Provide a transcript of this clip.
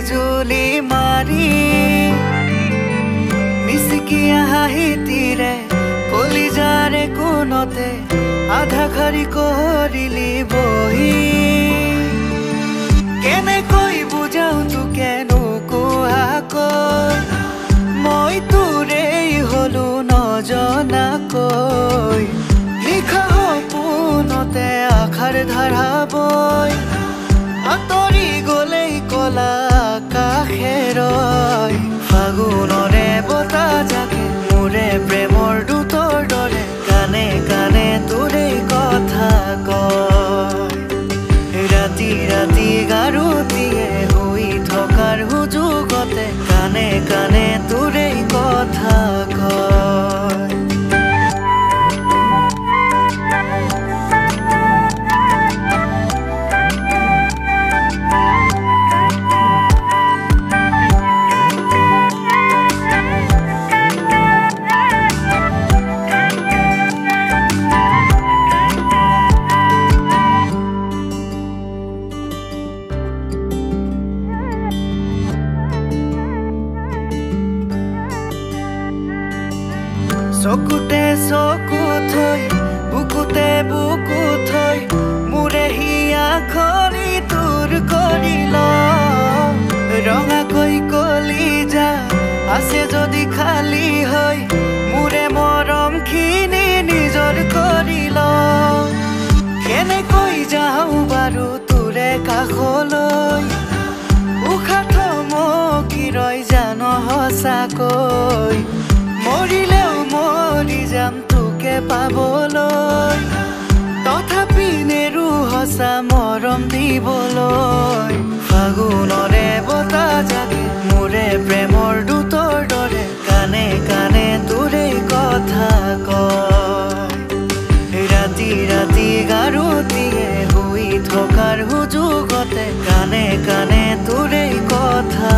বিজুলি মাৰি মিচিকিয়া হাঁহিতিৰে কলিজাৰে কোনতে আধা ঘড়ী কৰিলি বহি কেনেকৈ বুজাও তোকে নোকোৱাকৈ মই তোৰেই হলো নজনাকৈ লিখা সপোনতে আশাৰ ধাৰা বৈ আঁতৰি গলেই কলা আকাশেৰৈ ফাগুনৰে বতাহ জাকে মোৰে প্ৰেমৰ দূতৰ দৰে কানে কানে তোৰেই কথা কয় ৰাতি ৰাতি গাৰুতিয়ে শুই থকাৰ সুযোগতে কানে কানে তোৰেই কথা কয় চকুতে চকু থৈ বুকুতে বুকু থৈ মোৰে হিয়া খৰি তোৰ কৰিল ৰঙাকৈ কলিজা আছে যদি খালী হৈ মোৰে মৰমখিনি নিজৰ কৰিল কেনেকৈ যাওঁ বাৰু তোৰে কাষলৈ উশাহ থমকি ৰৈ জান সঁচাকৈ মৰিলেও মৰি যাম তোকে পাবলৈ তথাপি নেৰু সঁচা মৰম দিবলৈ ফাগুনৰে বতাহ জাকে মোৰে প্ৰেমৰ দূতৰ দৰে কানে কানে তোৰেই কথা কয় ৰাতি ৰাতি গাৰুতিয়ে শুই থকাৰ সুযোগতে কানে কানে তোৰেই কথা